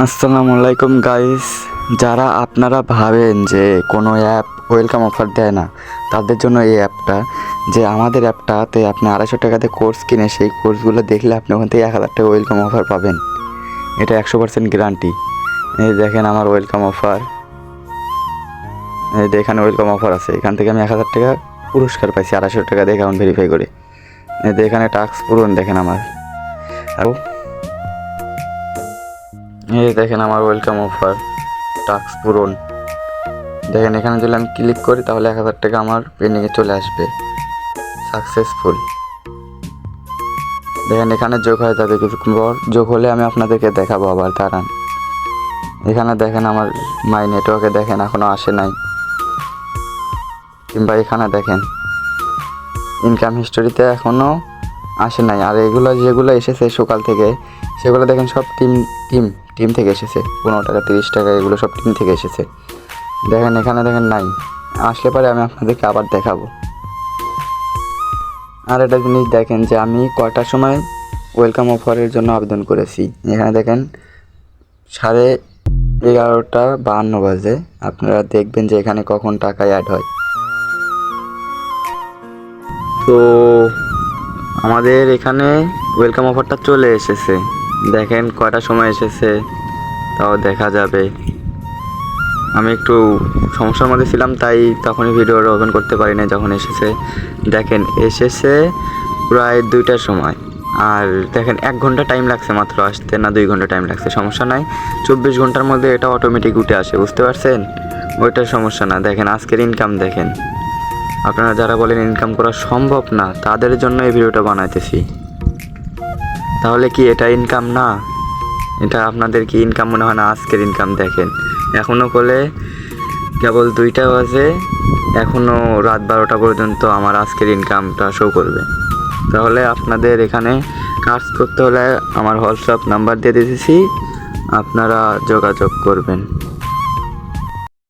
আসসালামু আলাইকুম গাইস। যারা আপনারা ভাবেন যে কোনো অ্যাপ ওয়েলকাম অফার দেয় না, তাদের জন্য এই অ্যাপটা। যে আমাদের অ্যাপটাতে আপনি 250 টাকাতে কোর্স কিনে সেই কোর্সগুলো দেখলে আপনি ওখান থেকে 1000 টাকা ওয়েলকাম অফার পাবেন। এটা 100% গ্যারান্টি। এই দেখেন আমার ওয়েলকাম অফার, এই এখানে ওয়েলকাম অফার আছে। এখান থেকে আমি 1000 টাকা পুরস্কার পাইছি 250 টাকা দিয়ে অ্যাকাউন্ট ভেরিফাই করে। এই এখানে টাস্ক পূরণ দেখেন আমার, আর এই দেখেন আমার ওয়েলকাম অফার টাস্ক পূরণ। দেখেন এখানে যদি আমি ক্লিক করি তাহলে 1000 টাকা আমার পেন্ডিংয়ে চলে আসবে, সাকসেসফুল। দেখেন এখানে যোগ হয়ে যাবে কিছুক্ষণ পর। যোগ হলে আমি আপনাদেরকে দেখাবো আবার, দাঁড়ান। এখানে দেখেন আমার মাই নেটওয়ার্কে দেখেন এখনও আসে নাই, কিংবা এখানে দেখেন ইনকাম হিস্টোরিতে এখনও আসে নাই। আর এগুলো যেগুলো এসেছে সকাল থেকে, সেগুলো দেখেন সব টিম থেকে এসেছে। 15 টাকা 30 টাকা এগুলো সব টিম থেকে এসেছে। দেখেন এখানে দেখেন নাই, আসলে পরে আমি আপনাদেরকে আবার দেখাবো। আর একটা জিনিস দেখেন যে আমি কয়টার সময় ওয়েলকাম অফারের জন্য আবেদন করেছি। এখানে দেখেন 11:52 বাজে। আপনারা দেখবেন যে এখানে কখন টাকা অ্যাড হয়। তো আমাদের এখানে ওয়েলকাম অফারটা চলে এসেছে। দেখেন কয়টার সময় এসেছে তাও দেখা যাবে। আমি একটু সমস্যার মধ্যে ছিলাম, তাই তখনই ভিডিওটা ওপেন করতে পারি না যখন এসেছে। দেখেন এসেছে প্রায় 2টার সময়। আর দেখেন 1 ঘন্টা টাইম লাগছে মাত্র আসতে, না 2 ঘন্টা টাইম লাগছে, সমস্যা নাই। 24 ঘন্টার মধ্যে এটা অটোমেটিক উঠে আসে, বুঝতে পারছেন? ওইটার সমস্যা না। দেখেন আজকের ইনকাম দেখেন। আপনারা যারা বলেন ইনকাম করা সম্ভব না, তাদের জন্য এই ভিডিওটা বানাইতেছি। তাহলে কি এটা ইনকাম না? এটা আপনাদের কি ইনকাম মনে হয় না? আজকের ইনকাম দেখেন, এখনও করলে কেবল 2টা বাজে, এখনও রাত 12টা পর্যন্ত আমার আজকের ইনকামটা শো করবে। তাহলে আপনাদের এখানে কাজ করতে হলে আমার হোয়াটসঅ্যাপ নাম্বার দিয়ে দিতেছি, আপনারা যোগাযোগ করবেন।